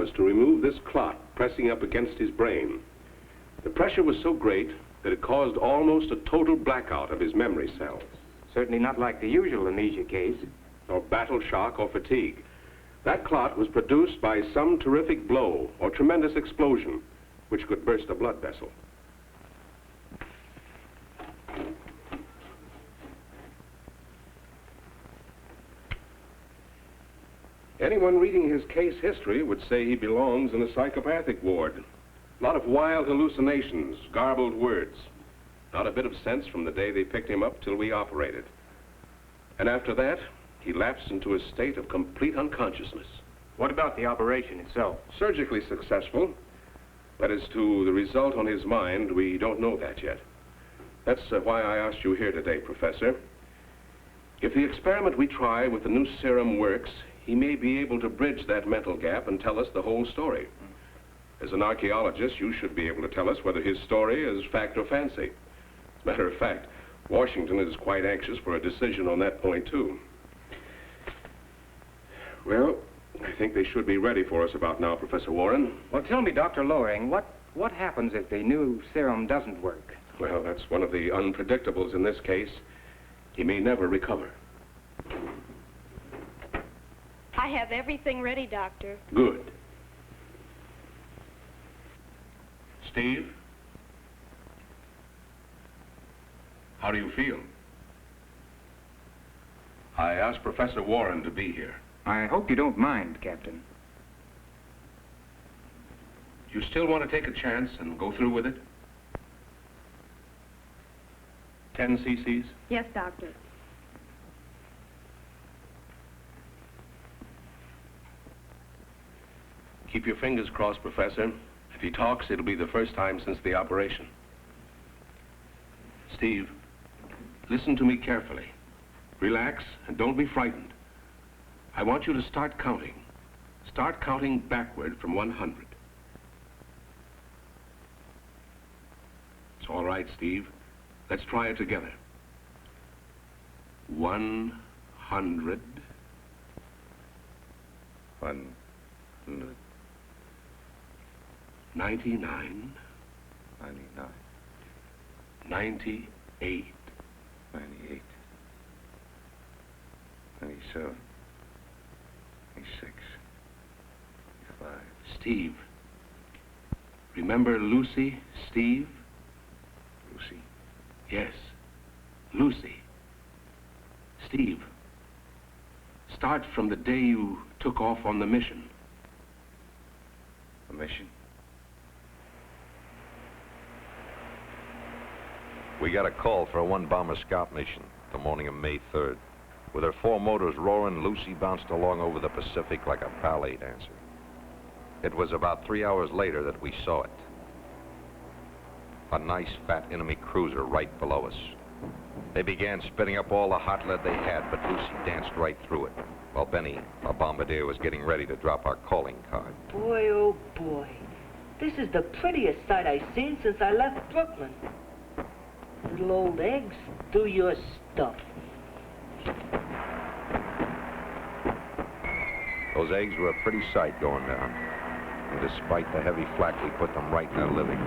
was to remove this clot pressing up against his brain. The pressure was so great that it caused almost a total blackout of his memory cells. Certainly not like the usual amnesia case. Or battle shock or fatigue. That clot was produced by some terrific blow or tremendous explosion, which could burst a blood vessel. Anyone reading his case history would say he belongs in a psychopathic ward. A lot of wild hallucinations, garbled words. Not a bit of sense from the day they picked him up till we operated. And after that, he lapsed into a state of complete unconsciousness. What about the operation itself? Surgically successful. But as to the result on his mind, we don't know that yet. That's why I asked you here today, Professor. If the experiment we try with the new serum works, he may be able to bridge that mental gap and tell us the whole story. As an archaeologist, you should be able to tell us whether his story is fact or fancy. As a matter of fact, Washington is quite anxious for a decision on that point, too. Well, I think they should be ready for us about now, Professor Warren. Well, tell me, Dr. Loring, what happens if the new serum doesn't work? Well, that's one of the unpredictables in this case. He may never recover. I have everything ready, Doctor. Good. Steve? How do you feel? I asked Professor Warren to be here. I hope you don't mind, Captain. You still want to take a chance and go through with it? 10 cc's? Yes, Doctor. Keep your fingers crossed, Professor. If he talks, it'll be the first time since the operation. Steve, listen to me carefully. Relax and don't be frightened. I want you to start counting. Start counting backward from 100. It's all right, Steve. Let's try it together. 100. 100. 99. 99. 98. 98. 97. 96. 95. Steve. Remember Lucy, Steve? Lucy. Yes, Lucy. Steve, start from the day you took off on the mission. The mission? We got a call for a one-bomber scout mission the morning of May 3rd. With her 4 motors roaring, Lucy bounced along over the Pacific like a ballet dancer. It was about 3 hours later that we saw it. A nice, fat enemy cruiser right below us. They began spitting up all the hot lead they had, but Lucy danced right through it, while Benny, our bombardier, was getting ready to drop our calling card. Boy, oh boy. This is the prettiest sight I've seen since I left Brooklyn. Little old eggs, do your stuff. Those eggs were a pretty sight going down. And despite the heavy flak, we put them right in their living.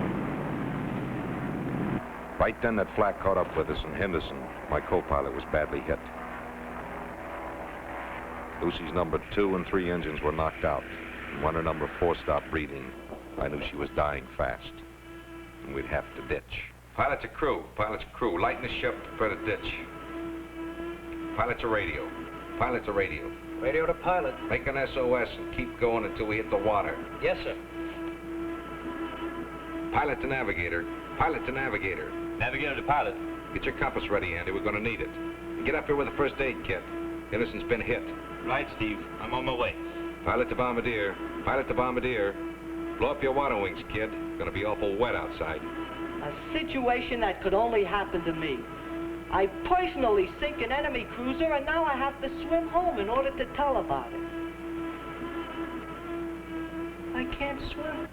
Right then, that flak caught up with us, and Henderson, my co-pilot, was badly hit. Lucy's number 2 and 3 engines were knocked out, and when her number 4 stopped breathing, I knew she was dying fast, and we'd have to ditch. Pilot to crew, lighten the ship to spread a ditch. Pilot to radio, pilot to radio. Radio to pilot. Make an SOS and keep going until we hit the water. Yes, sir. Pilot to navigator, pilot to navigator. Navigator to pilot. Get your compass ready, Andy. We're going to need it. And get up here with a first aid kit. Henderson's been hit. Right, Steve. I'm on my way. Pilot to bombardier, pilot to bombardier. Blow up your water wings, kid. It's going to be awful wet outside. A situation that could only happen to me. I personally sink an enemy cruiser, and now I have to swim home in order to tell about it. I can't swim.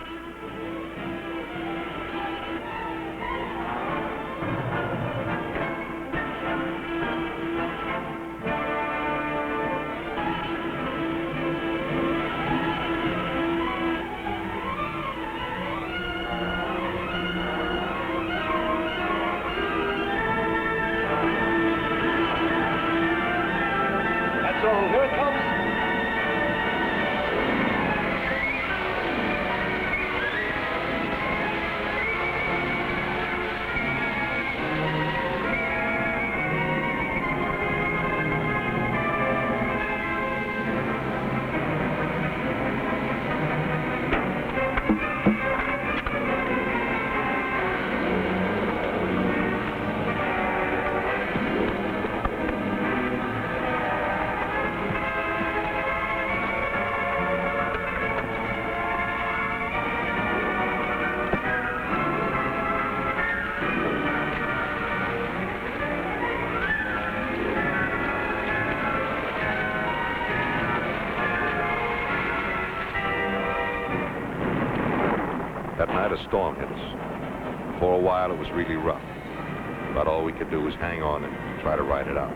storm hit us. For a while, it was really rough. But all we could do was hang on and try to ride it out.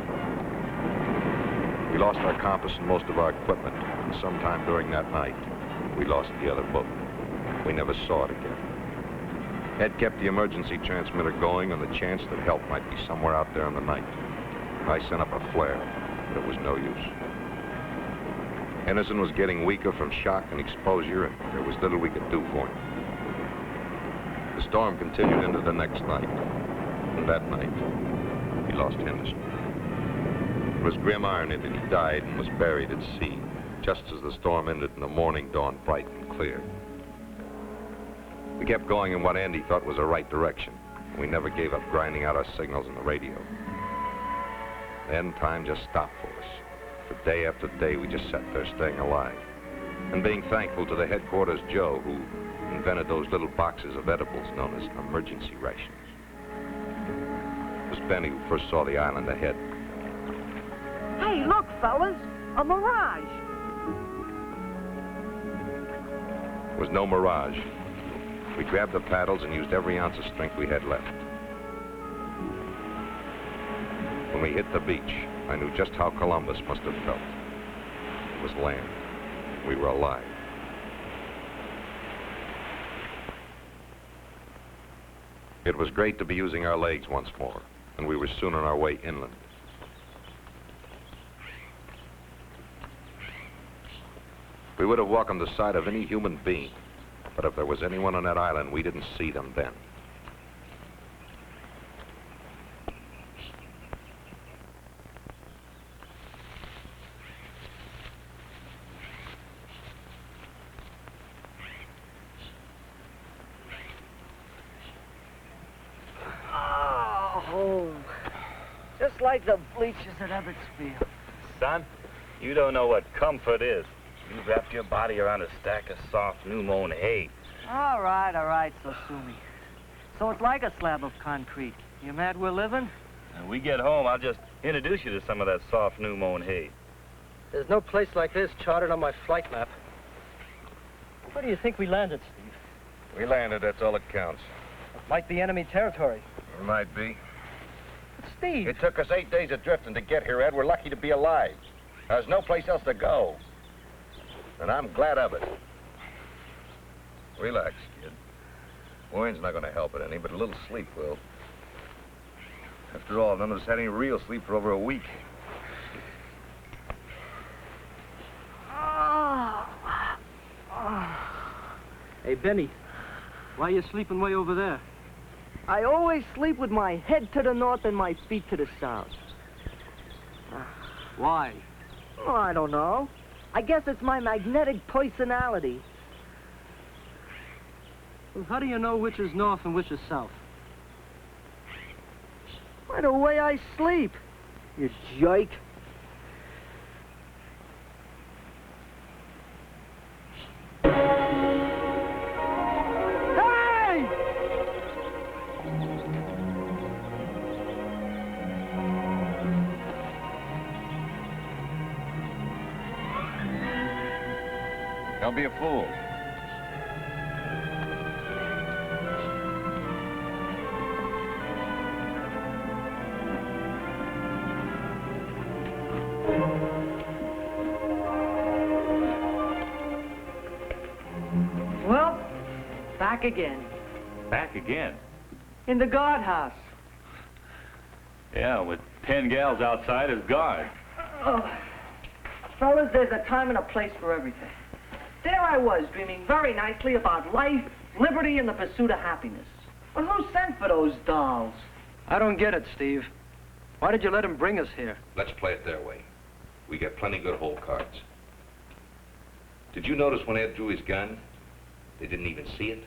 We lost our compass and most of our equipment, and sometime during that night, we lost the other boat. We never saw it again. Ed kept the emergency transmitter going on the chance that help might be somewhere out there in the night. I sent up a flare, but it was no use. Henderson was getting weaker from shock and exposure, and there was little we could do for him. The storm continued into the next night, and that night, we lost Henderson. It was grim irony that he died and was buried at sea, just as the storm ended and the morning dawned bright and clear. We kept going in what Andy thought was the right direction. We never gave up grinding out our signals on the radio. Then time just stopped for us. For day after day, we just sat there staying alive. And being thankful to the headquarters Joe, who invented those little boxes of edibles known as emergency rations. It was Benny who first saw the island ahead. Hey, look, fellas, a mirage. It was no mirage. We grabbed the paddles and used every ounce of strength we had left. When we hit the beach, I knew just how Columbus must have felt. It was land. We were alive. It was great to be using our legs once more, and we were soon on our way inland. We would have welcomed the sight of any human being, but if there was anyone on that island, we didn't see them then. Oh, just like the bleachers at Abbotsfield. Son, you don't know what comfort is. You've wrapped your body around a stack of soft, new-mown hay. All right, Sosumi. So it's like a slab of concrete. You mad we're living? When we get home, I'll just introduce you to some of that soft, new-mown hay. There's no place like this charted on my flight map. Where do you think we landed, Steve? We landed, that's all that counts. It might be enemy territory. It might be. But Steve! It took us 8 days of drifting to get here, Ed. We're lucky to be alive. There's no place else to go. And I'm glad of it. Relax, kid. Worrying's not going to help it any, but a little sleep will. After all, none of us had any real sleep for over a week. Hey, Benny, why are you sleeping way over there? I always sleep with my head to the north and my feet to the south. Why? Oh, I don't know. I guess it's my magnetic personality. Well, how do you know which is north and which is south? By the way I sleep, you jerk. Hey! Don't be a fool. Well, back again. Back again? In the guardhouse. Yeah, with 10 gals outside as guard. Oh. Fellas, there's a time and a place for everything. There I was, dreaming very nicely about life, liberty, and the pursuit of happiness. But who sent for those dolls? I don't get it, Steve. Why did you let him bring us here? Let's play it their way. We get plenty good hole cards. Did you notice when Ed drew his gun, they didn't even see it?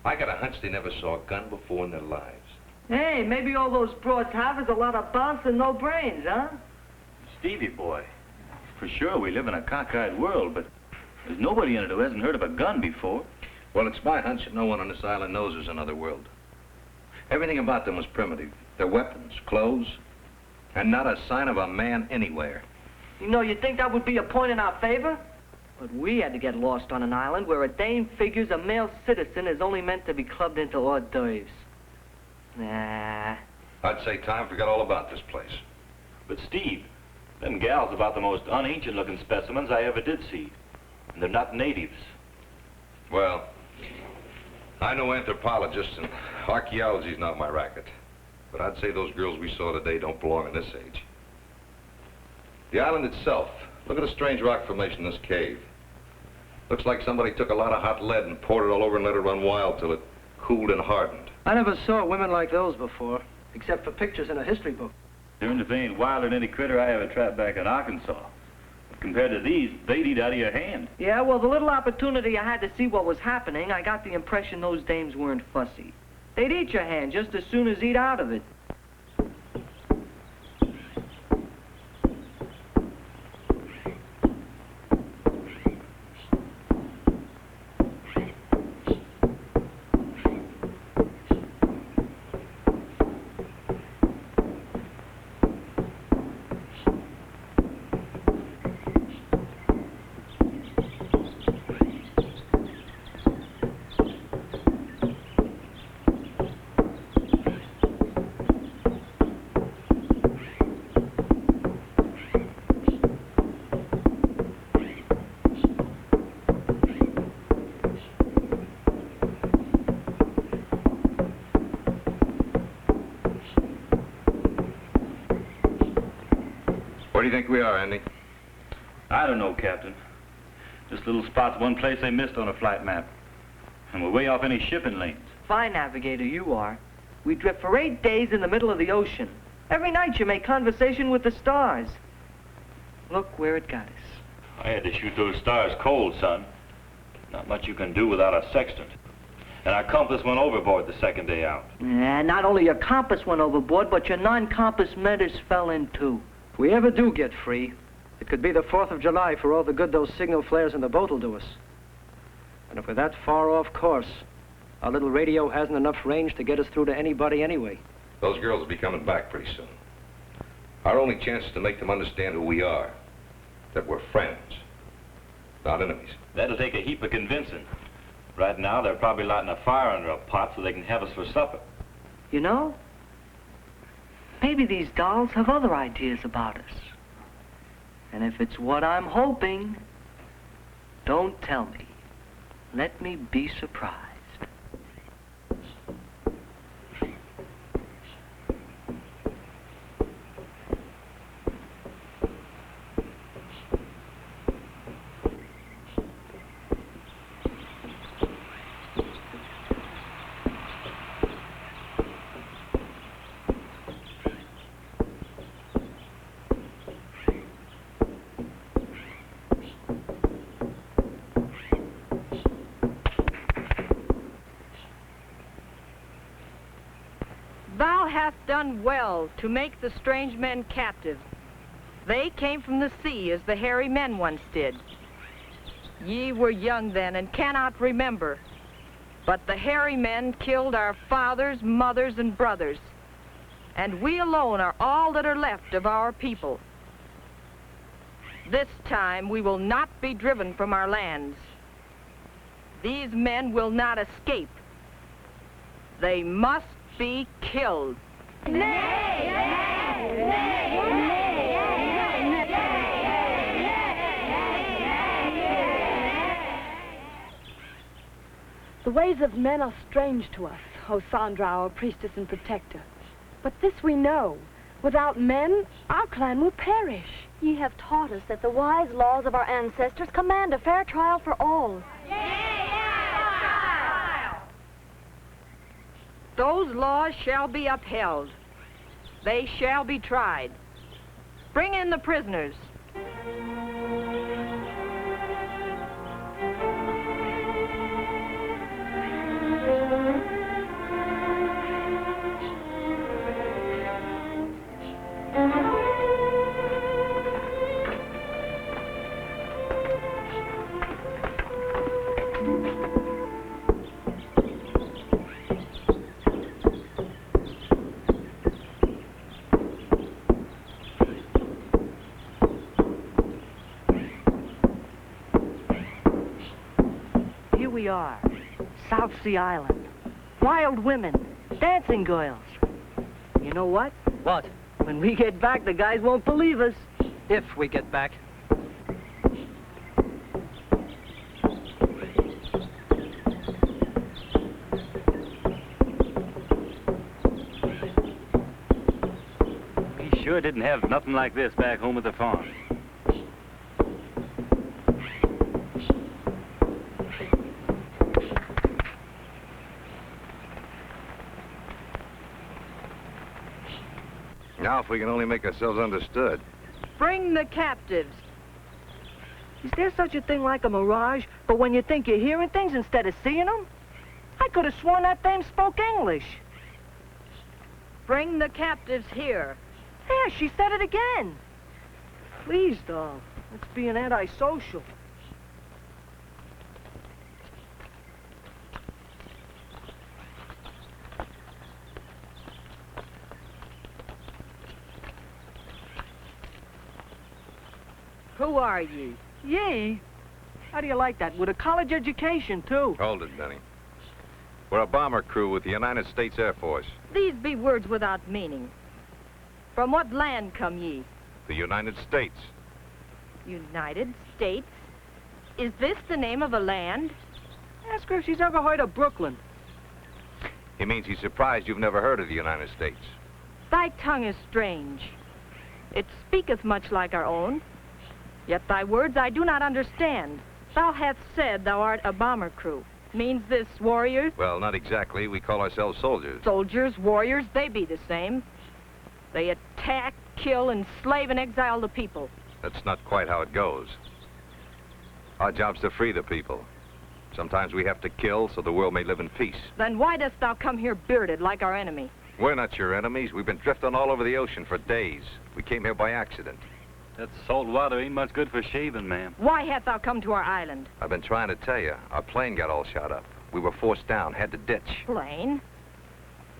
I got a hunch they never saw a gun before in their lives. Hey, maybe all those broads have is a lot of bounce and no brains, huh? Stevie boy, for sure we live in a cockeyed world, but there's nobody in it who hasn't heard of a gun before. Well, it's my hunch that no one on this island knows there's another world. Everything about them was primitive. Their weapons, clothes, and not a sign of a man anywhere. You know, you think that would be a point in our favor? But we had to get lost on an island where a dame figures a male citizen is only meant to be clubbed into hors d'oeuvres. Nah. I'd say time forgot all about this place. But Steve, them gals about the most unancient looking specimens I ever did see. And they're not natives. Well, I know anthropologists and archaeology's not my racket. But I'd say those girls we saw today don't belong in this age. The island itself, look at the strange rock formation in this cave. Looks like somebody took a lot of hot lead and poured it all over and let it run wild till it cooled and hardened. I never saw women like those before, except for pictures in a history book. They're in the vein wilder than any critter I ever trapped back in Arkansas. But compared to these, they'd eat out of your hand. Yeah, well, the little opportunity I had to see what was happening, I got the impression those dames weren't fussy. They'd eat your hand just as soon as eat out of it. Where do you think we are, Andy? I don't know, Captain. This little spot's one place they missed on a flight map. And we're way off any shipping lanes. Fine navigator you are. We drift for 8 days in the middle of the ocean. Every night you make conversation with the stars. Look where it got us. I had to shoot those stars cold, son. Not much you can do without a sextant. And our compass went overboard the second day out. And not only your compass went overboard, but your non-compass meters fell in too. If we ever do get free, it could be the 4th of July for all the good those signal flares in the boat will do us. And if we're that far off course, our little radio hasn't enough range to get us through to anybody anyway. Those girls will be coming back pretty soon. Our only chance is to make them understand who we are. That we're friends, not enemies. That'll take a heap of convincing. Right now, they're probably lighting a fire under a pot so they can have us for supper. You know, maybe these dolls have other ideas about us. And if it's what I'm hoping, don't tell me. Let me be surprised. Thou hast done well to make the strange men captive. They came from the sea as the hairy men once did. Ye were young then and cannot remember, but the hairy men killed our fathers, mothers, and brothers, and we alone are all that are left of our people. This time we will not be driven from our lands. These men will not escape. They must be killed. The ways of men are strange to us, O Sandra, our priestess and protector. But this we know. Without men, our clan will perish. Ye have taught us that the wise laws of our ancestors command a fair trial for all. Those laws shall be upheld. They shall be tried. Bring in the prisoners. are. South Sea Island. Wild women. Dancing girls. You know what? What? When we get back, the guys won't believe us. If we get back. We sure didn't have nothing like this back home at the farm. Now, if we can only make ourselves understood. Bring the captives. Is there such a thing like a mirage, but when you think you're hearing things instead of seeing them? I could have sworn that dame spoke English. Bring the captives here. There, she said it again. Please, doll. Let's be an antisocial. Who are ye? Ye? How do you like that? With a college education, too. Hold it, Benny. We're a bomber crew with the United States Air Force. These be words without meaning. From what land come ye? The United States. United States? Is this the name of a land? Ask her if she's ever heard of Brooklyn. He means he's surprised you've never heard of the United States. Thy tongue is strange. It speaketh much like our own. Yet thy words I do not understand. Thou hast said thou art a bomber crew. Means this warriors? Well, not exactly. We call ourselves soldiers. Soldiers, warriors, they be the same. They attack, kill, enslave, and exile the people. That's not quite how it goes. Our job's to free the people. Sometimes we have to kill so the world may live in peace. Then why dost thou come here bearded like our enemy? We're not your enemies. We've been drifting all over the ocean for days. We came here by accident. That salt water ain't much good for shaving, ma'am. Why hast thou come to our island? I've been trying to tell you. Our plane got all shot up. We were forced down, had to ditch. Plane?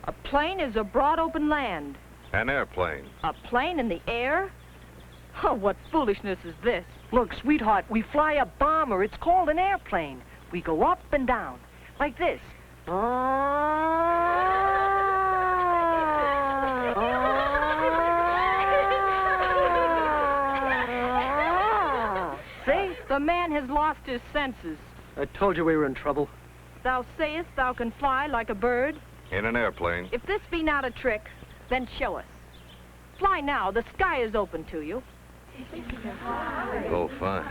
A plane is a broad open land. An airplane. A plane in the air? Oh, what foolishness is this? Look, sweetheart, we fly a bomber. It's called an airplane. We go up and down, like this. See? The man has lost his senses. I told you we were in trouble. Thou sayest thou can fly like a bird? In an airplane. If this be not a trick, then show us. Fly now. The sky is open to you. Oh, fine.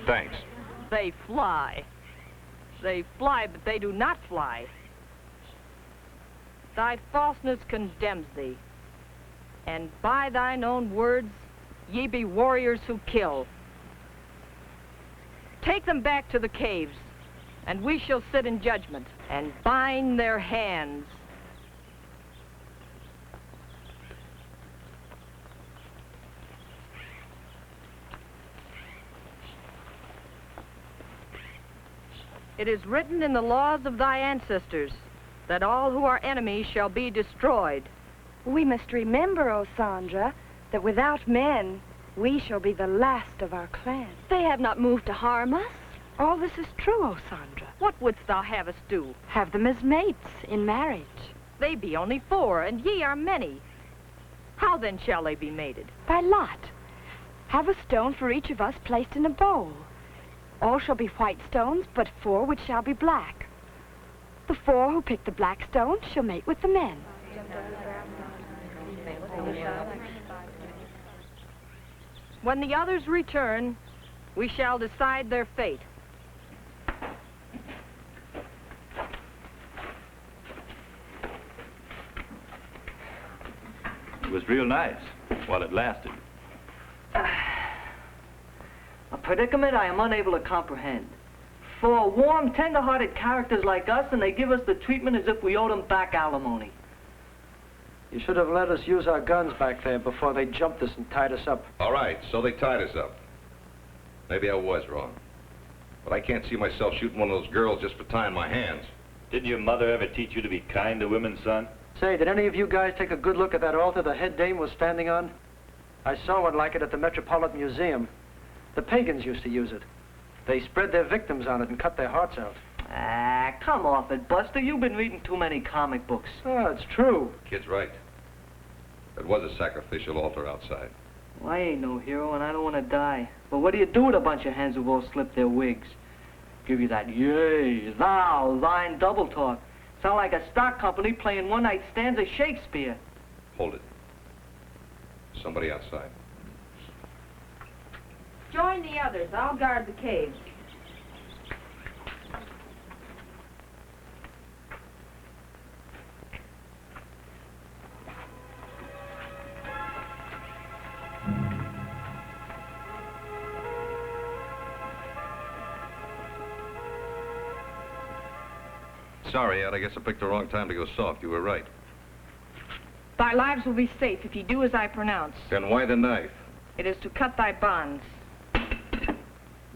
Thanks. They fly. They fly, but they do not fly. Thy falseness condemns thee. And by thine own words, ye be warriors who kill. Take them back to the caves, and we shall sit in judgment and bind their hands. It is written in the laws of thy ancestors that all who are enemies shall be destroyed. We must remember, O Sandra, that without men, we shall be the last of our clan. They have not moved to harm us. All this is true, O Sandra. What wouldst thou have us do? Have them as mates in marriage. They be only 4, and ye are many. How then shall they be mated? By lot. Have a stone for each of us placed in a bowl. All shall be white stones, but 4 which shall be black. The 4 who pick the black stones shall mate with the men. When the others return, we shall decide their fate. It was real nice while it lasted. A predicament I am unable to comprehend. 4 warm, tender-hearted characters like us, and they give us the treatment as if we owed them back alimony. You should have let us use our guns back there before they jumped us and tied us up. All right, so they tied us up. Maybe I was wrong. But I can't see myself shooting one of those girls just for tying my hands. Didn't your mother ever teach you to be kind to women, son? Say, did any of you guys take a good look at that altar the head dame was standing on? I saw one like it at the Metropolitan Museum. The pagans used to use it. They spread their victims on it and cut their hearts out. Ah, come off it, Buster. You've been reading too many comic books. Oh, it's true. Kid's right. There was a sacrificial altar outside. Well, I ain't no hero, and I don't want to die. But what do you do with a bunch of hens who've all slipped their wigs? Give you that yay, thou, thine double talk. Sound like a stock company playing one-night stands of Shakespeare. Hold it. Somebody outside. Join the others. I'll guard the cave. Sorry, Ed. I guess I picked the wrong time to go soft. You were right. Thy lives will be safe if you do as I pronounce. Then why the knife? It is to cut thy bonds.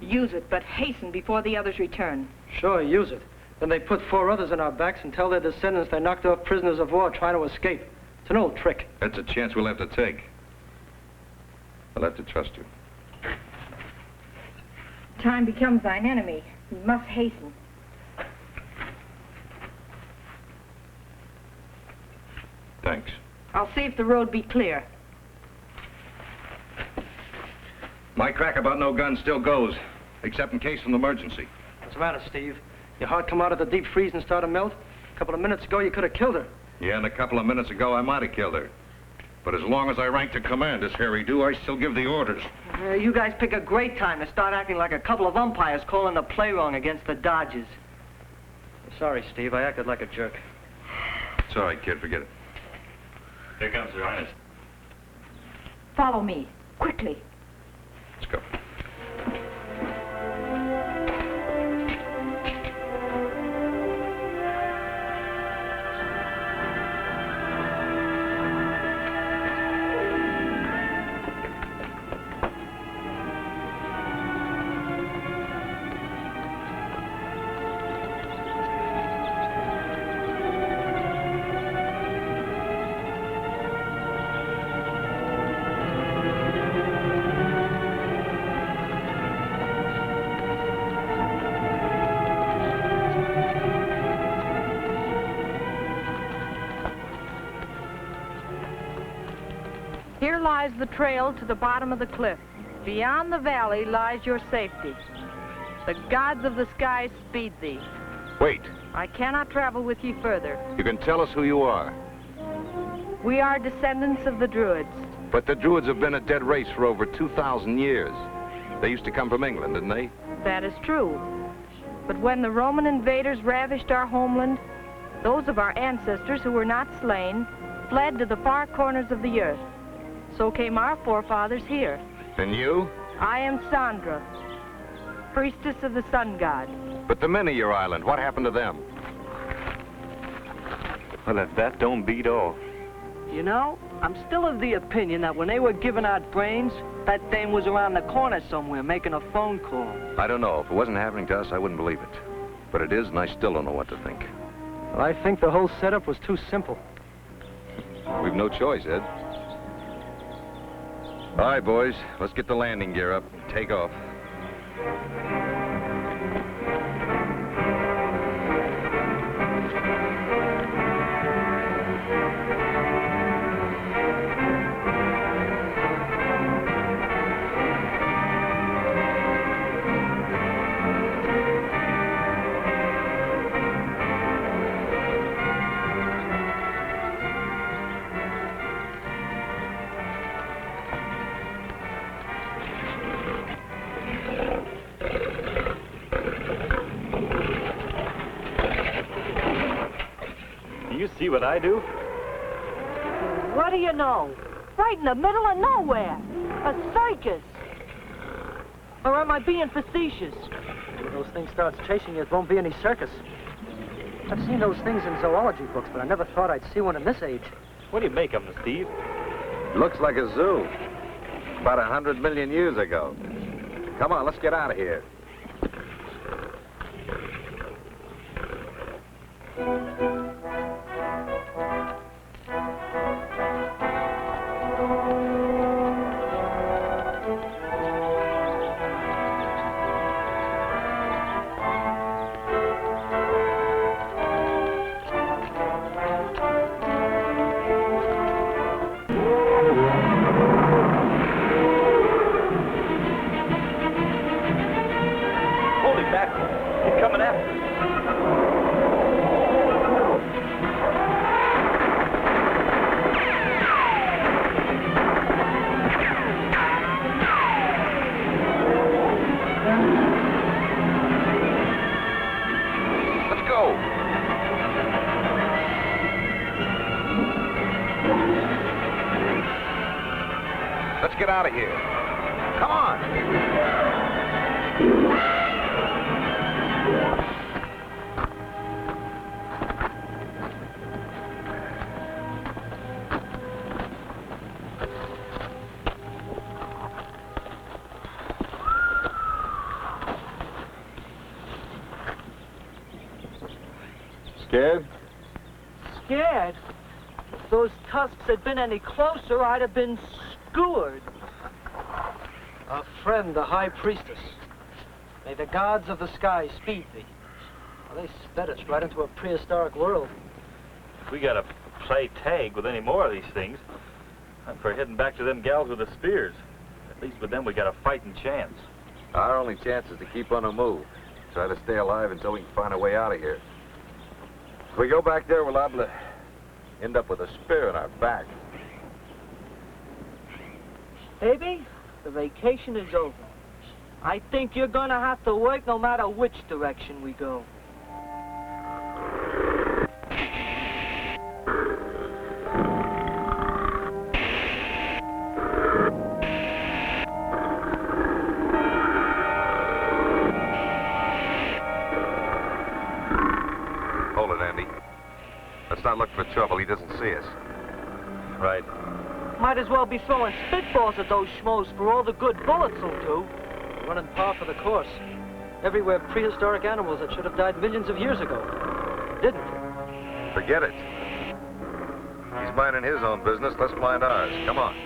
Use it, but hasten before the others return. Sure, use it. Then they put 4 others on our backs and tell their descendants they knocked off prisoners of war trying to escape. It's an old trick. That's a chance we'll have to take. I'll have to trust you. Time becomes thine enemy. We must hasten. Thanks. I'll see if the road be clear. My crack about no gun still goes, except in case of an emergency. What's the matter, Steve? Your heart come out of the deep freeze and start to melt? A couple of minutes ago, you could have killed her. Yeah, and a couple of minutes ago, I might have killed her. But as long as I rank to command as Harry do, I still give the orders. You guys pick a great time to start acting like a couple of umpires calling the play wrong against the Dodgers. Sorry, Steve. I acted like a jerk. It's all right, kid. Forget it. Here comes Her Highness. Follow me, quickly. Let's go. Here lies the trail to the bottom of the cliff. Beyond the valley lies your safety. The gods of the sky speed thee. Wait. I cannot travel with ye further. You can tell us who you are. We are descendants of the Druids. But the Druids have been a dead race for over 2,000 years. They used to come from England, didn't they? That is true. But when the Roman invaders ravished our homeland, those of our ancestors who were not slain fled to the far corners of the earth. So came our forefathers here. And you? I am Sandra, priestess of the sun god. But the men of your island, what happened to them? Well, if that don't beat all. You know, I'm still of the opinion that when they were giving out brains, that dame was around the corner somewhere making a phone call. I don't know. If it wasn't happening to us, I wouldn't believe it. But it is, and I still don't know what to think. Well, I think the whole setup was too simple. We've no choice, Ed. All right, boys, let's get the landing gear up and take off. You see what I do? What do you know? Right in the middle of nowhere. A circus. Or am I being facetious? When those things starts chasing you, it won't be any circus. I've seen those things in zoology books, but I never thought I'd see one in this age. What do you make of them, Steve? Looks like a zoo. About 100 million years ago. Come on, let's get out of here. Let's get out of here. Come on. Scared? Scared? If those tusks had been any closer, I'd have been skewered. Our friend, the High Priestess. May the gods of the sky speed thee. Well, they sped us right into a prehistoric world. If we gotta play tag with any more of these things, I'm for heading back to them gals with the spears. At least with them we got a fighting chance. Our only chance is to keep on the move. Try to stay alive until we can find a way out of here. If we go back there, we're liable to end up with a spear in our back. Baby, the vacation is over. I think you're gonna have to work no matter which direction we go. Hold it, Andy. Let's not look for trouble. He doesn't see us. Right. Might as well be throwing spitballs at those schmoes for all the good bullets will do. Running par for the course. Everywhere prehistoric animals that should have died millions of years ago. Didn't. Forget it. He's minding his own business. Let's mind ours. Come on.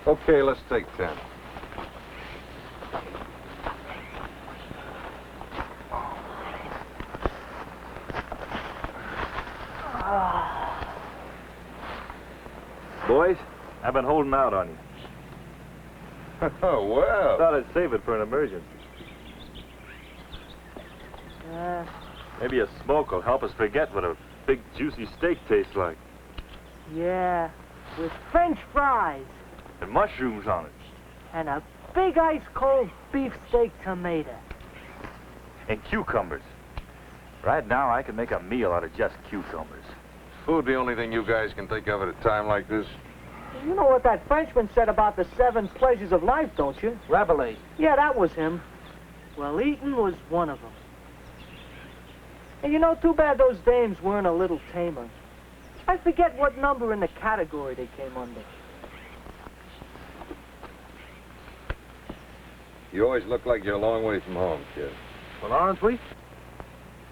Okay, let's take 10. Boys, I've been holding out on you. Oh, well. Thought I'd save it for an emergency. Maybe a smoke will help us forget what a big, juicy steak tastes like. Yeah, with French fries And mushrooms on it. and a big ice-cold beefsteak tomato. And cucumbers. Right now, I can make a meal out of just cucumbers. Food the only thing you guys can think of at a time like this? You know what that Frenchman said about the 7 pleasures of life, don't you? Rabelais. Yeah, that was him. Well, eating was one of them. And you know, too bad those dames weren't a little tamer. I forget what number in the category they came under. You always look like you're a long way from home, kid. Well, aren't we?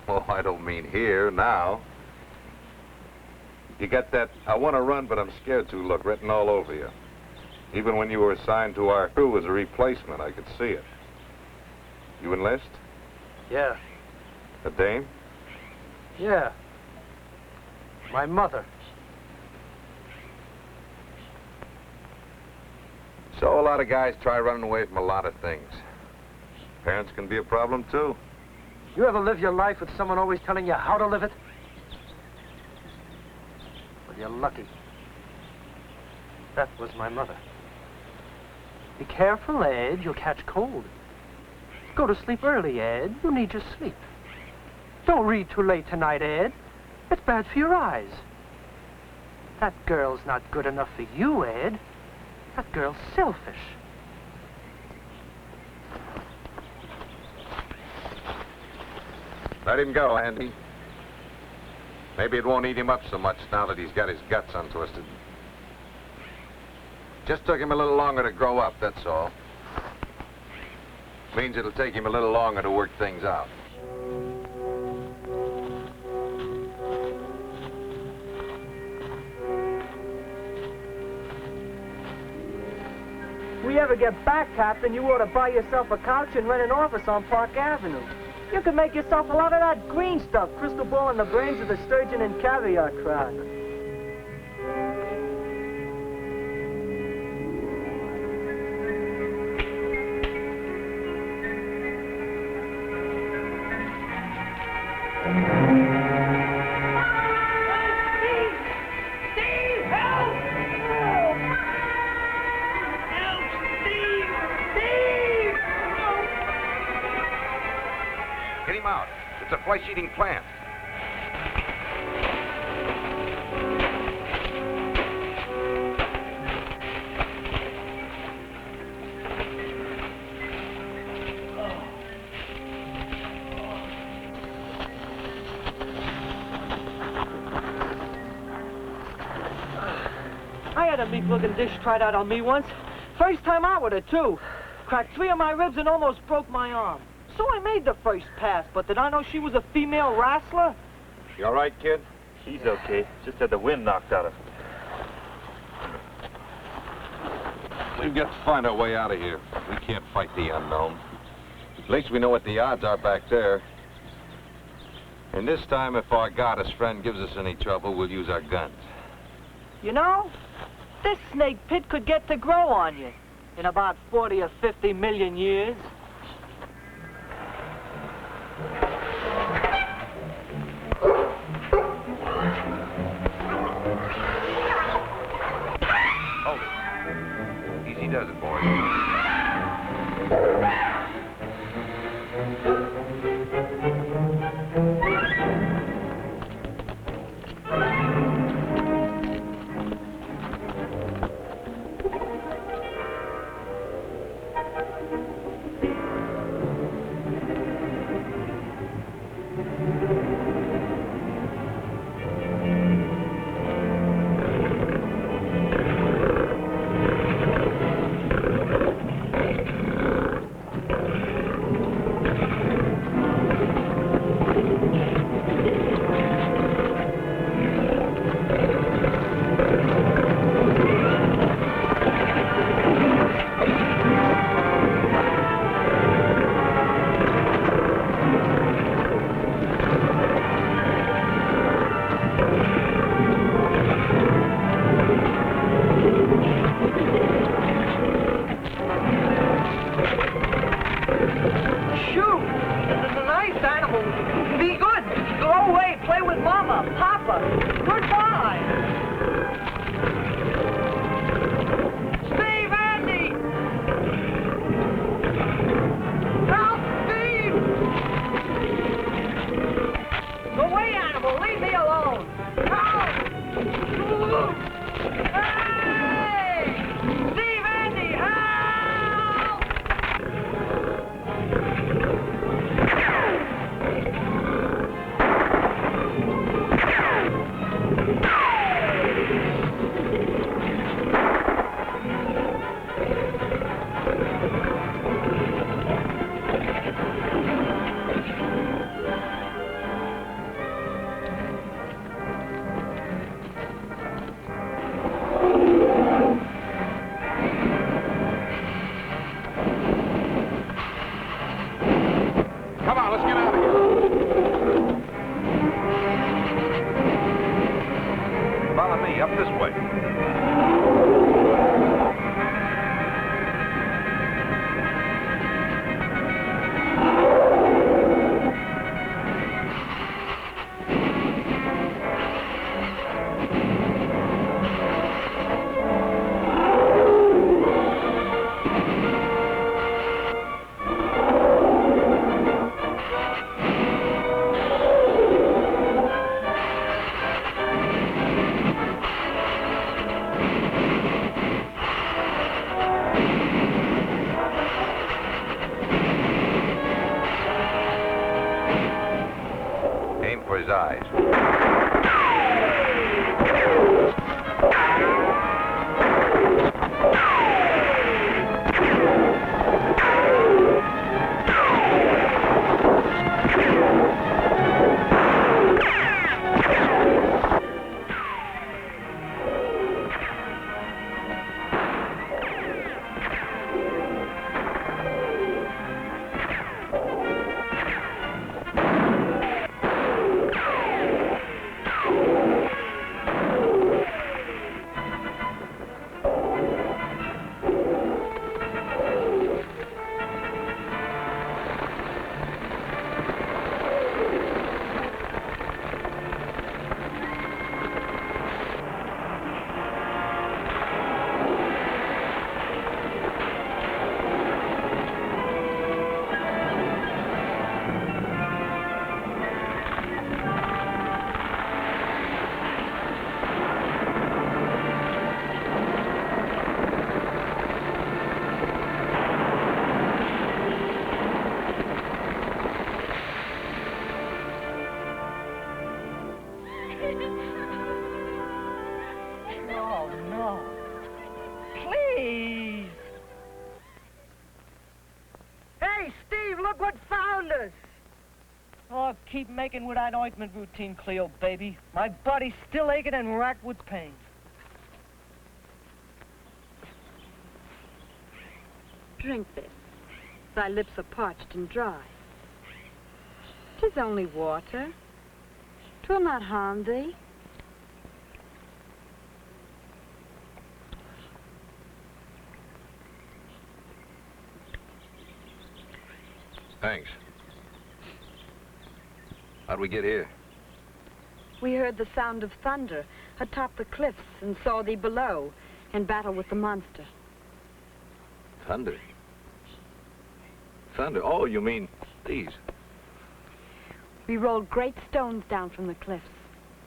Well, I don't mean here, now. You got that, I want to run, but I'm scared to look written all over you. Even when you were assigned to our crew as a replacement, I could see it. You enlist? Yeah. A dame? Yeah. My mother. So a lot of guys try running away from a lot of things. Parents can be a problem, too. You ever live your life with someone always telling you how to live it? Well, you're lucky. That was my mother. Be careful, Ed. You'll catch cold. Go to sleep early, Ed. You need your sleep. Don't read too late tonight, Ed. It's bad for your eyes. That girl's not good enough for you, Ed. That girl's selfish. Let him go, Andy. Maybe it won't eat him up so much now that he's got his guts untwisted. Just took him a little longer to grow up, that's all. Means it'll take him a little longer to work things out. If we ever get back, Captain, you ought to buy yourself a couch and rent an office on Park Avenue. You could make yourself a lot of that green stuff, crystal ball in the brains of the sturgeon and caviar crowd. Get him out. It's a flesh-eating plant. I had a meat-looking dish tried out on me once. First time out with it, too. Cracked 3 of my ribs and almost broke my arm. So I made the first pass, but did I know she was a female wrestler? You all right, kid? She's okay. Just had the wind knocked out of her. We've got to find our way out of here. We can't fight the unknown. At least we know what the odds are back there. And this time, if our goddess friend gives us any trouble, we'll use our guns. You know, this snake pit could get to grow on you in about 40 or 50 million years. Easy does it, boys. Hey, Steve, look what found us. Oh, keep making with that ointment routine, Cleo, baby. My body's still aching and racked with pain. Drink this. Thy lips are parched and dry. 'Tis only water. 'Twill not harm thee. Thanks. How'd we get here? We heard the sound of thunder atop the cliffs and saw thee below in battle with the monster. Thunder. Thunder? Oh, you mean these? We rolled great stones down from the cliffs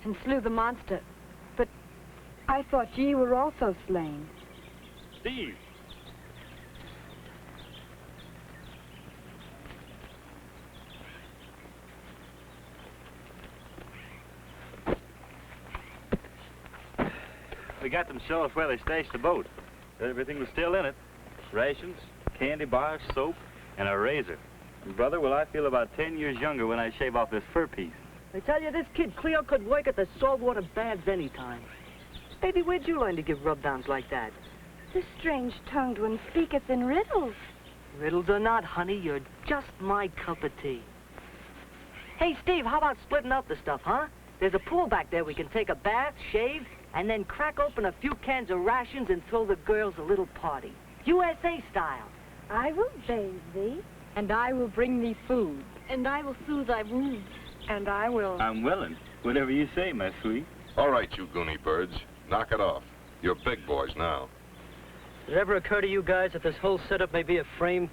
and slew the monster, but I thought ye were also slain. Steve! We got them show us where they stashed the boat. Everything was still in it. Rations, candy bars, soap, and a razor. And brother, will I feel about 10 years younger when I shave off this fur piece. I tell you, this kid Cleo could work at the saltwater baths anytime. Baby, where'd you learn to give rub-downs like that? This strange-tongued one speaketh in riddles. Riddles or not, honey, you're just my cup of tea. Hey, Steve, how about splitting up the stuff, huh? There's a pool back there we can take a bath, shave, and then crack open a few cans of rations and throw the girls a little party. USA style. I will bathe thee, and I will bring thee food, and I will soothe thy wounds, and I will... I'm willing. Whatever you say, my sweet. All right, you goony birds. Knock it off. You're big boys now. Did it ever occur to you guys that this whole setup may be a frame?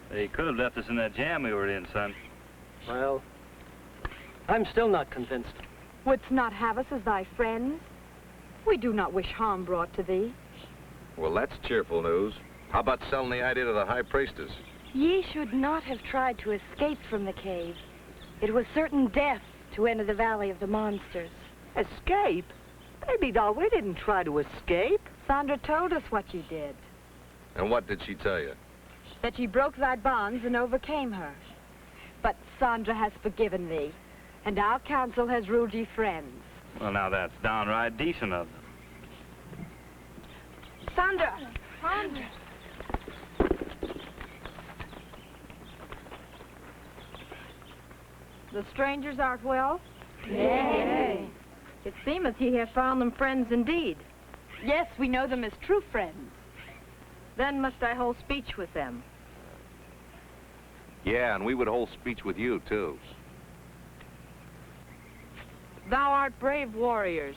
They could have left us in that jam we were in, son. Well, I'm still not convinced. Wouldst not have us as thy friends? We do not wish harm brought to thee. Well, that's cheerful news. How about selling the idea to the High Priestess? Ye should not have tried to escape from the cave. It was certain death to enter the Valley of the Monsters. Escape? Baby doll, we didn't try to escape. Sandra told us what ye did. And what did she tell you? That ye broke thy bonds and overcame her. But Sandra has forgiven thee, and our council has ruled ye friends. Well, now that's downright decent of them. Sandra! Sandra! The strangers art well? Yea. It seemeth ye have found them friends indeed. Yes, we know them as true friends. Then must I hold speech with them. Yeah, and we would hold speech with you, too. Thou art brave warriors.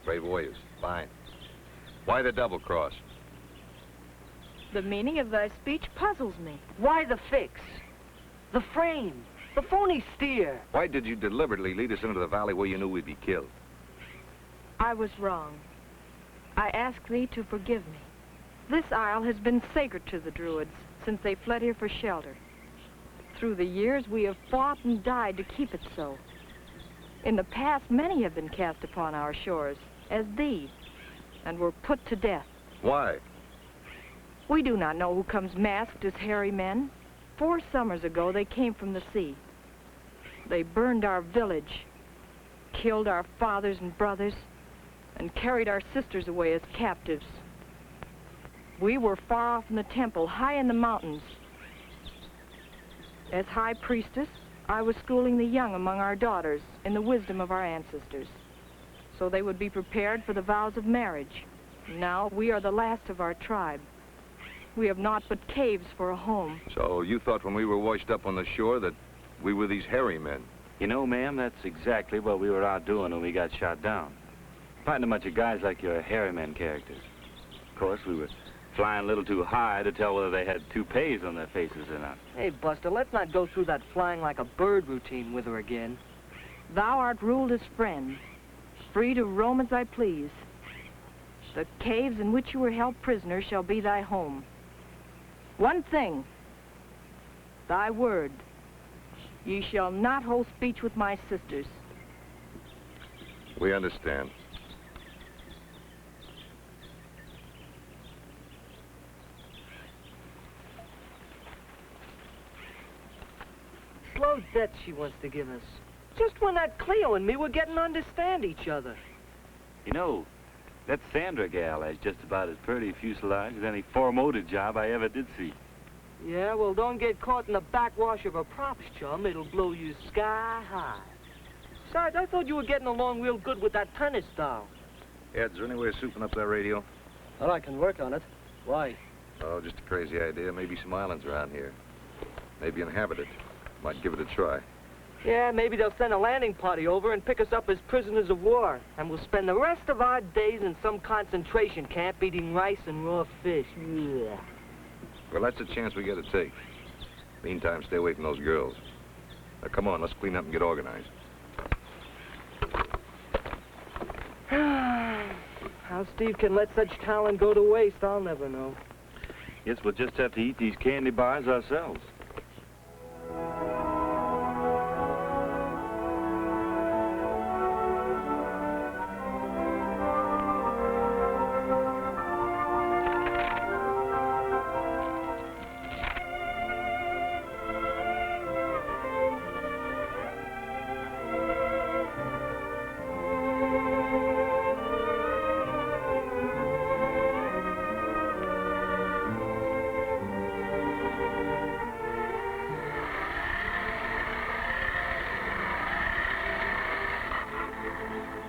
Brave warriors. Fine. Why the double cross? The meaning of thy speech puzzles me. Why the fix? The frame? The phony steer? Why did you deliberately lead us into the valley where you knew we'd be killed? I was wrong. I ask thee to forgive me. This isle has been sacred to the Druids since they fled here for shelter. Through the years, we have fought and died to keep it so. In the past, many have been cast upon our shores, as thee, and were put to death. Why? We do not know who comes masked as hairy men. 4 summers ago, they came from the sea. They burned our village, killed our fathers and brothers, and carried our sisters away as captives. We were far off in the temple, high in the mountains. As high priestess, I was schooling the young among our daughters in the wisdom of our ancestors, so they would be prepared for the vows of marriage. Now we are the last of our tribe. We have naught but caves for a home. So you thought when we were washed up on the shore that we were these hairy men? You know, ma'am, that's exactly what we were out doing when we got shot down. Fighting a bunch of guys like your hairy men characters. Of course, we were flying a little too high to tell whether they had toupees on their faces or not. Hey, Buster, let's not go through that flying like a bird routine with her again. Thou art ruled as friend, free to roam as I please. The caves in which you were held prisoner shall be thy home. One thing, thy word. Ye shall not hold speech with my sisters. We understand. slow debt she wants to give us. Just when that Cleo and me were getting to understand each other. You know, that Sandra gal has just about as pretty a fuselage as any four-motor job I ever did see. Yeah, well, don't get caught in the backwash of her props, chum. It'll blow you sky high. Besides, I thought you were getting along real good with that tennis doll. Ed, is there any way of souping up that radio? Well, I can work on it. Why? Oh, just a crazy idea. Maybe some islands around here. Maybe inhabited. Might give it a try. Yeah, maybe they'll send a landing party over and pick us up as prisoners of war. And we'll spend the rest of our days in some concentration camp eating rice and raw fish. Yeah. Well, that's a chance we got to take. Meantime, stay away from those girls. Now, come on, let's clean up and get organized. How Steve can let such talent go to waste, I'll never know. Guess we'll just have to eat these candy bars ourselves.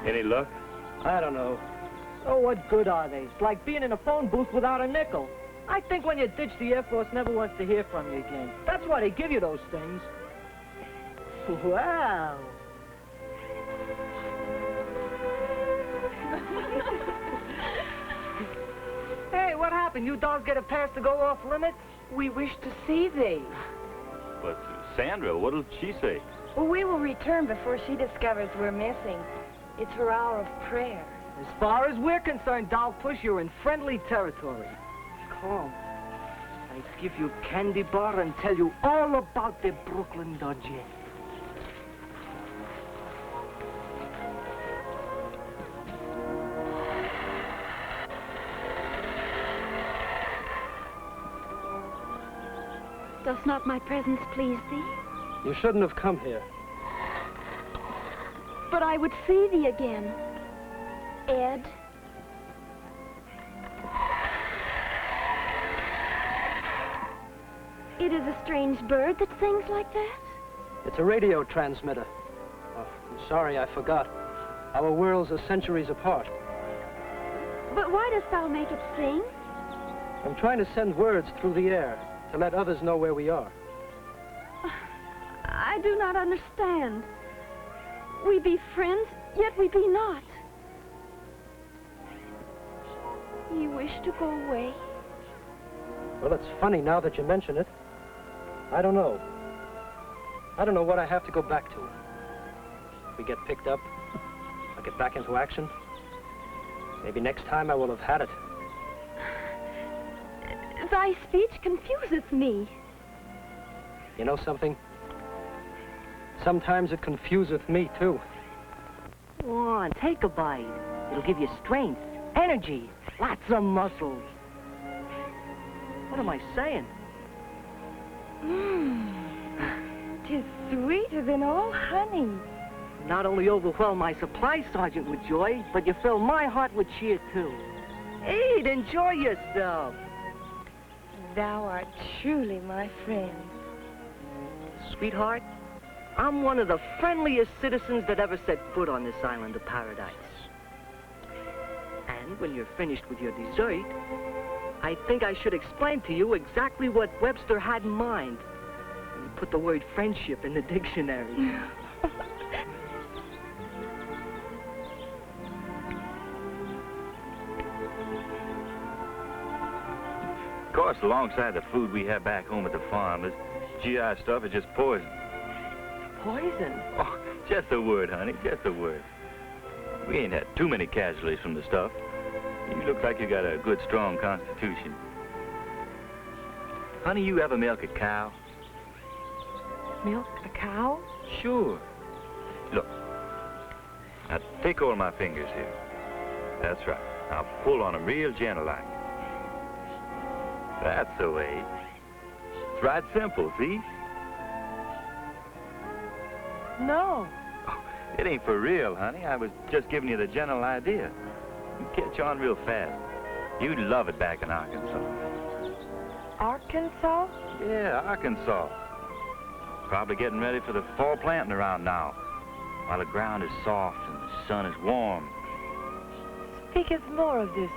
Any luck? I don't know. Oh, what good are they? It's like being in a phone booth without a nickel. I think when you ditch the Air Force, never wants to hear from you again. That's why they give you those things. Wow. Hey, what happened? You dogs get a pass to go off limits? We wish to see thee. But Sandra, what'll she say? Well, we will return before she discovers we're missing. It's her hour of prayer. As far as we're concerned, Doll Push, you're in friendly territory. Come. I give you candy bar and tell you all about the Brooklyn Dodger. Does not my presence please thee? You shouldn't have come here. But I would see thee again, Ed. It is a strange bird that sings like that? It's a radio transmitter. Oh, I'm sorry, I forgot. Our worlds are centuries apart. But why dost thou make it sing? I'm trying to send words through the air to let others know where we are. I do not understand. We be friends, yet we be not. You wish to go away? Well, it's funny now that you mention it. I don't know. I don't know what I have to go back to. We get picked up, I'll get back into action. Maybe next time I will have had it. Thy speech confuseth me. You know something? Sometimes it confuseth me, too. Go on, take a bite. It'll give you strength, energy, lots of muscles. What am I saying? Tis sweeter than all honey. Not only overwhelm my supply sergeant with joy, but you fill my heart with cheer, too. Eat, enjoy yourself. Thou art truly my friend. Sweetheart, I'm one of the friendliest citizens that ever set foot on this island of paradise. And when you're finished with your dessert, I think I should explain to you exactly what Webster had in mind when he put the word friendship in the dictionary. Of course, alongside the food we have back home at the farm, this GI stuff is just poison. Poison? Oh, just a word, honey, just a word. We ain't had too many casualties from the stuff. You look like you got a good, strong constitution. Honey, you ever milk a cow? Milk a cow? Sure. Look. Now, take hold of my fingers here. That's right. Now, pull on them real gentle like. That's the way. It's right simple, see? No. It ain't for real, honey. I was just giving you the general idea. You catch on real fast. You'd love it back in Arkansas. Arkansas? Yeah, Arkansas. Probably getting ready for the fall planting around now, while the ground is soft and the sun is warm. Speak us more of this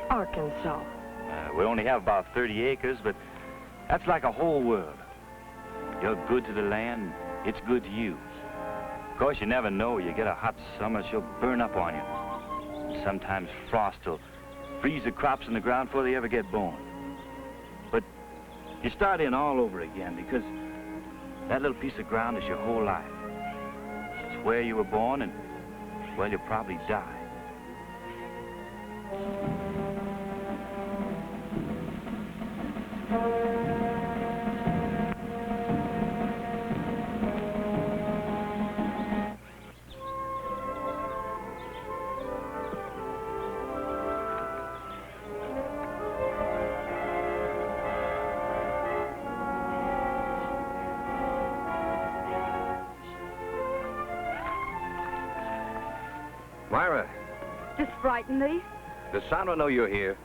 Arkansas. We only have about 30 acres, but that's like a whole world. You're good to the land, it's good to you. Of course, you never know. You get a hot summer, she'll burn up on you. Sometimes frost will freeze the crops in the ground before they ever get born. But you start in all over again because that little piece of ground is your whole life. It's where you were born and, well, you'll probably die. Myra, This frighten thee? does Sandra know you're here?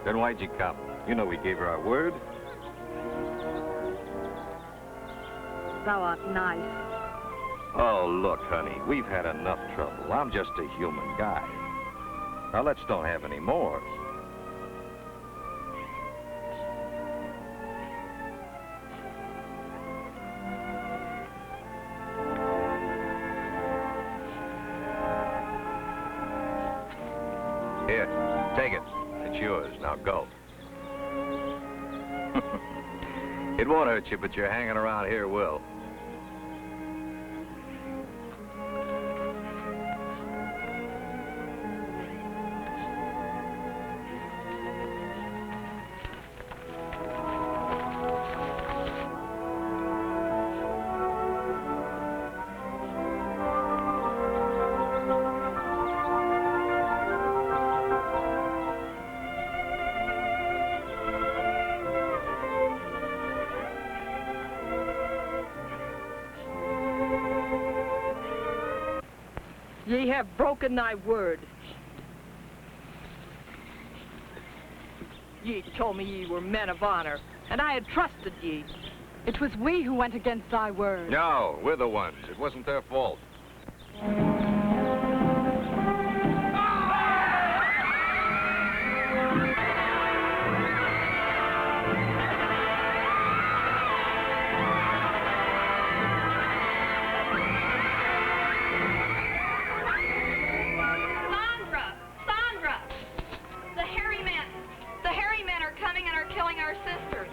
Then why'd you come? You know we gave her our word. Thou art nice. Oh, look, honey, we've had enough trouble. I'm just a human guy. Now, let's don't have any more. Here, take it. It's yours. Now go. It won't hurt you, but your hanging around here will. Ye have broken thy word. Ye told me ye were men of honor, and I had trusted ye. It was we who went against thy word. No, we're the ones. It wasn't their fault.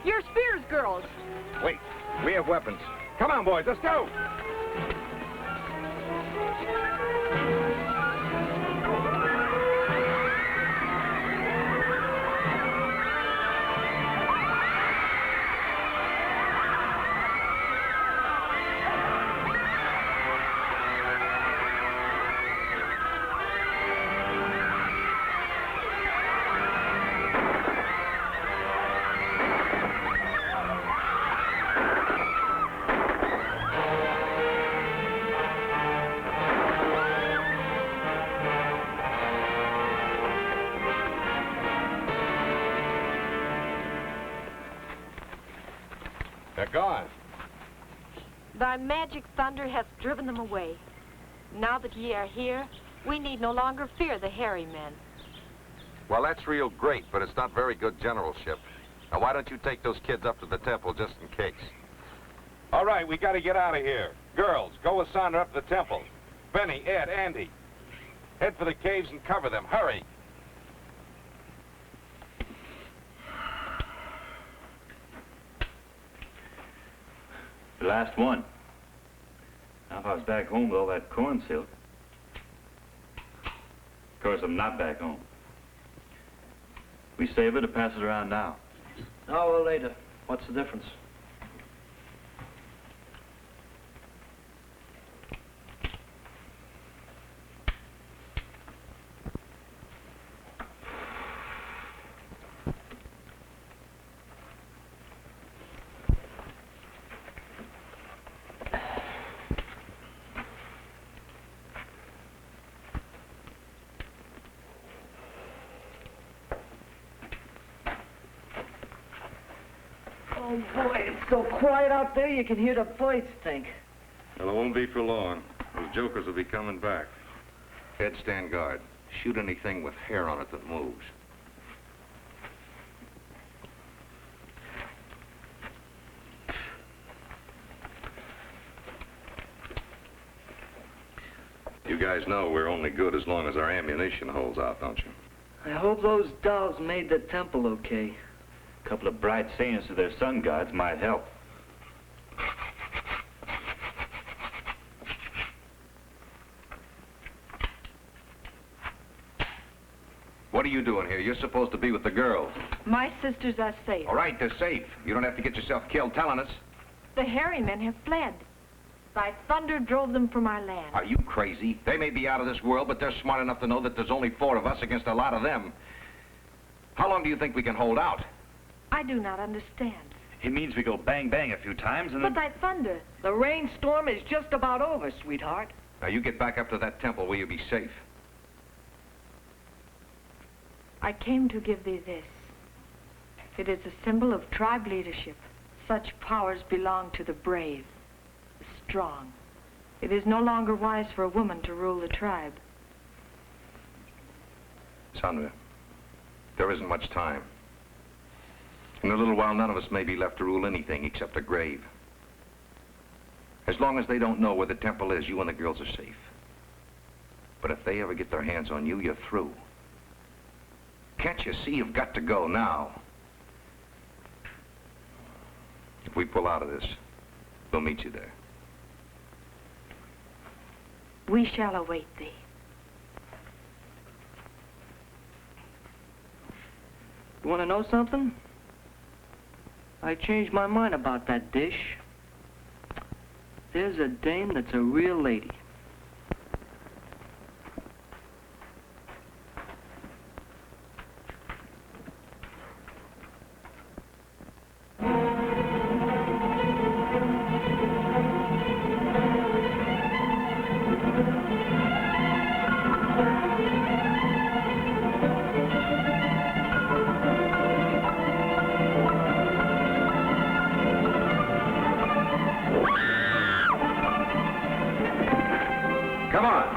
Your spears, girls. Wait, we have weapons. Come on, boys, let's go. They're gone. Thy magic thunder hath driven them away. Now that ye are here, we need no longer fear the hairy men. Well, that's real great, but it's not very good generalship. Now, why don't you take those kids up to the temple just in case? All right, we got to get out of here. Girls, go with Sandra up to the temple. Benny, Ed, Andy, head for the caves and cover them. Hurry. The last one. Now, if I was back home with all that corn silk. Of course, I'm not back home. We save it or pass it around now? Now or later. What's the difference? Oh, boy, it's so quiet out there you can hear the birds think. Well, it won't be for long. Those jokers will be coming back. Ed, stand guard. Shoot anything with hair on it that moves. You guys know we're only good as long as our ammunition holds out, don't you? I hope those dolls made the temple okay. A couple of bright sayings to their sun gods might help. What are you doing here? You're supposed to be with the girls. My sisters are safe. All right, they're safe. You don't have to get yourself killed telling us. The hairy men have fled. Thy thunder drove them from our land. Are you crazy? They may be out of this world, but they're smart enough to know that there's only 4 of us against a lot of them. How long do you think we can hold out? I do not understand. It means we go bang bang a few times and But then... thy thunder. The rainstorm is just about over, sweetheart. Now, you get back up to that temple where you'll be safe. I came to give thee this. It is a symbol of tribe leadership. Such powers belong to the brave, the strong. It is no longer wise for a woman to rule the tribe. Sandra, there isn't much time. In a little while, none of us may be left to rule anything except a grave. As long as they don't know where the temple is, you and the girls are safe. But if they ever get their hands on you, you're through. Can't you see you've got to go now? If we pull out of this, we'll meet you there. We shall await thee. You want to know something? I changed my mind about that dish. There's a dame that's a real lady. Come on.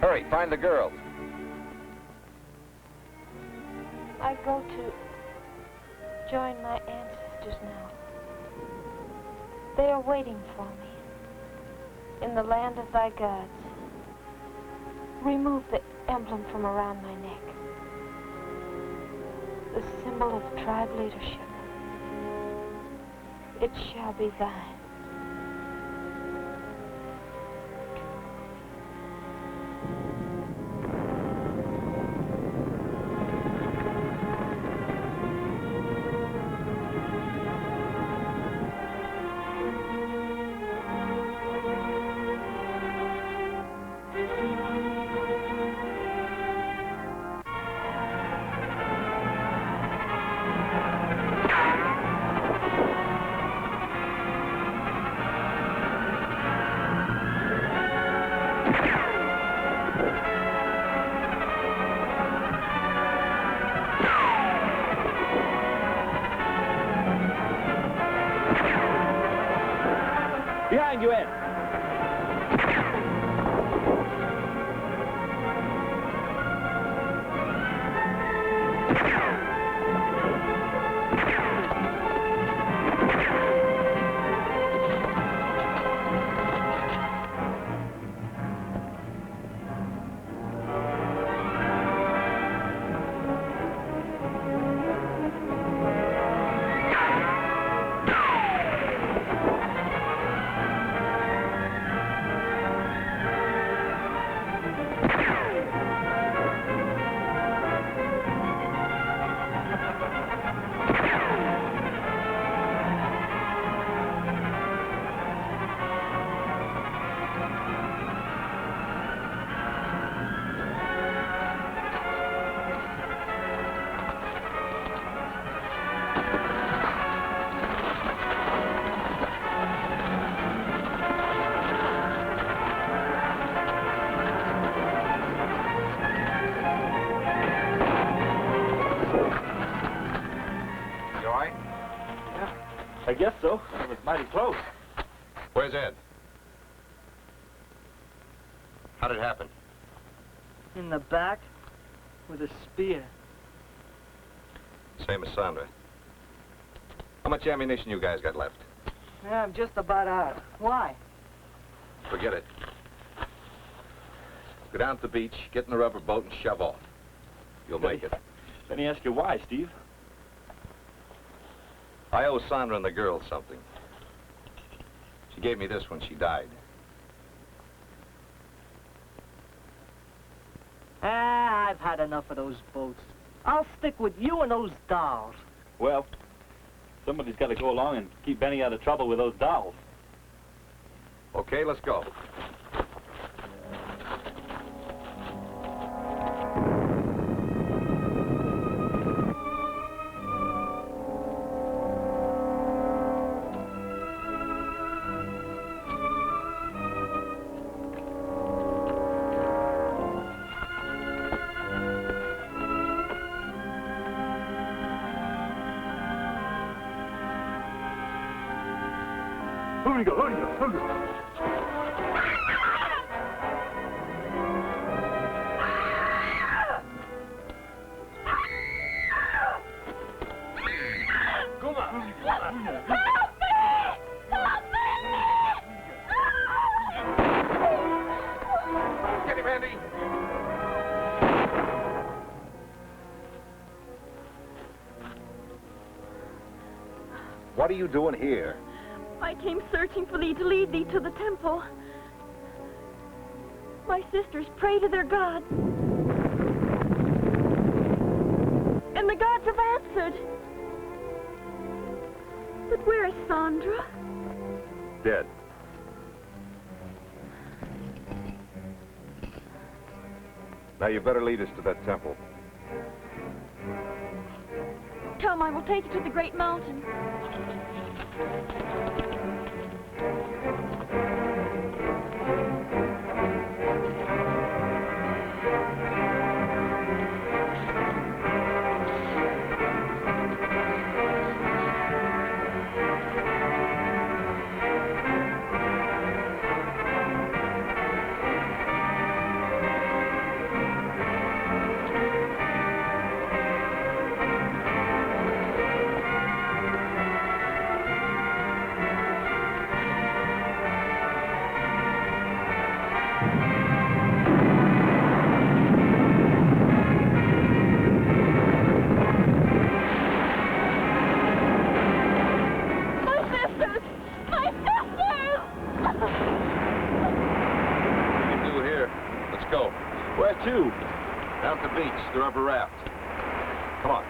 Hurry, find the girls. I go to join my ancestors now. They are waiting for me in the land of thy gods. Remove the emblem from around my neck, the symbol of tribe leadership. It shall be thine. Behind you, Ed. I guess so. It was mighty close. Where's Ed? How did it happen? In the back, with a spear. Same as Sandra. How much ammunition you guys got left? Yeah, I'm just about out. Why? Forget it. Go down to the beach, get in the rubber boat, and shove off. You'll make it. Let me ask you why, Steve. I owe Sandra and the girls something. She gave me this when she died. Ah, I've had enough of those boats. I'll stick with you and those dolls. Well, somebody's got to go along and keep Benny out of trouble with those dolls. Okay, let's go. What are you doing here? I came searching for thee to lead thee to the temple. My sisters pray to their God. And the gods have answered. But where is Sandra? Dead. Now you better lead us to that temple. Come, I will take you to the great mountain. Down to the beach, the rubber raft. Come on.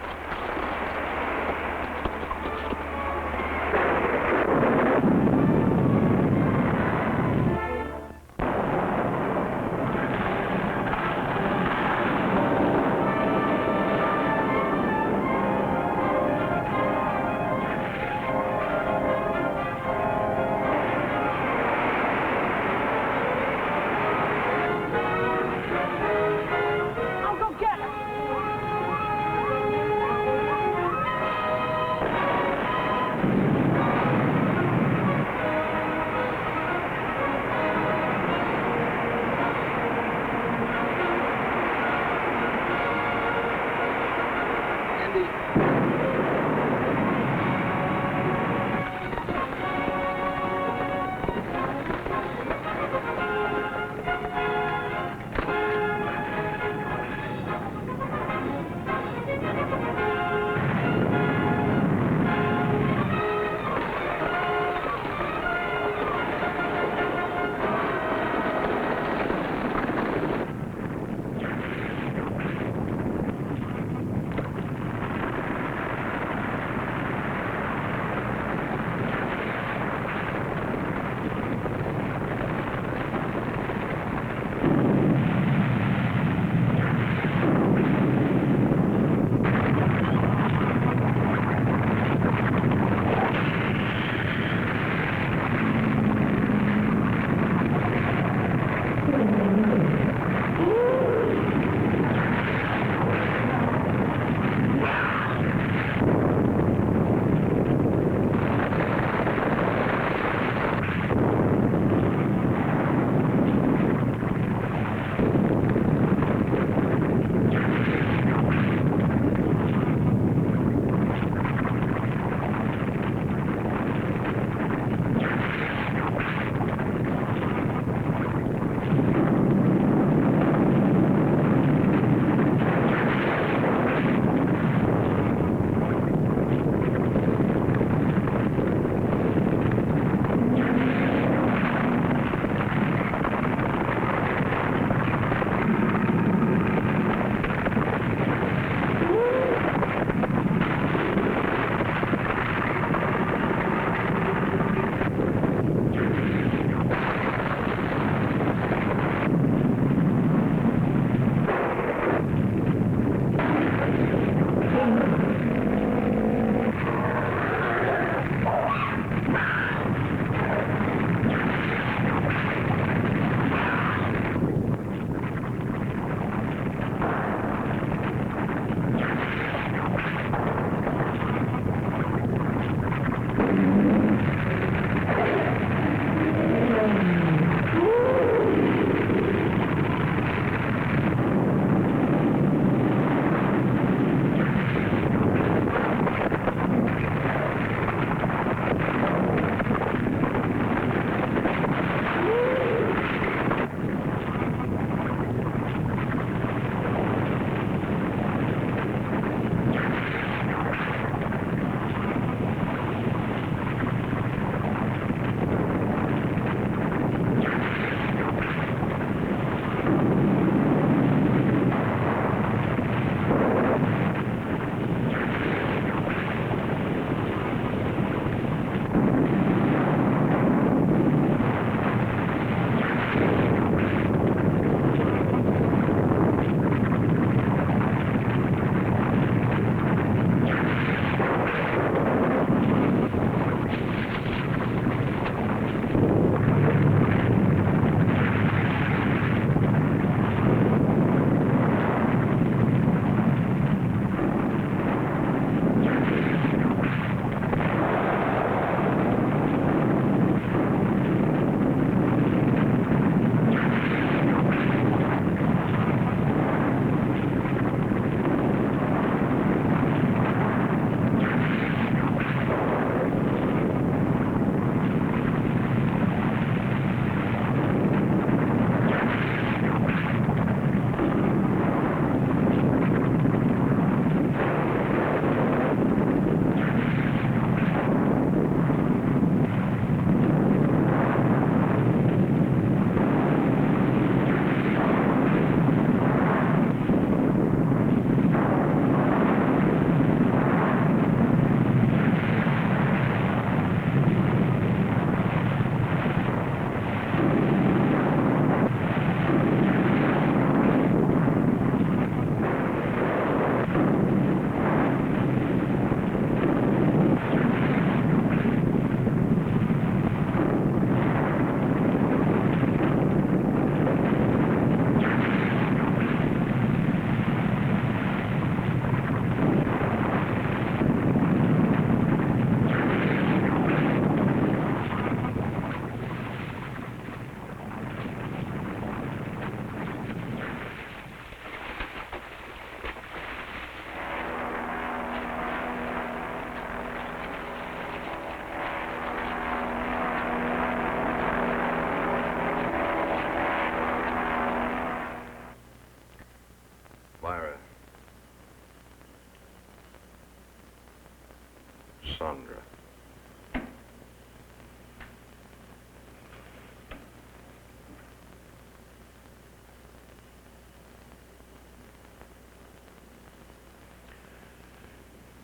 Cassandra.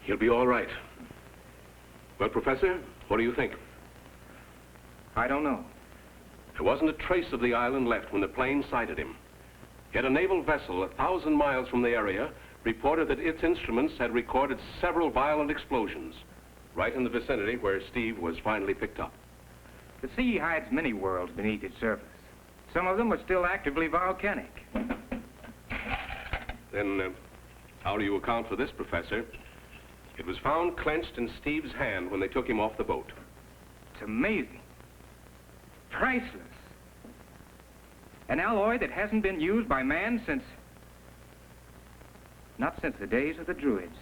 He'll be all right. Well, Professor, what do you think? I don't know. There wasn't a trace of the island left when the plane sighted him. Yet a naval vessel 1,000 miles from the area reported that its instruments had recorded several violent explosions right in the vicinity where Steve was finally picked up. The sea hides many worlds beneath its surface. Some of them are still actively volcanic. Then, how do you account for this, Professor? It was found clenched in Steve's hand when they took him off the boat. It's amazing. Priceless. An alloy that hasn't been used by man since... not since the days of the Druids.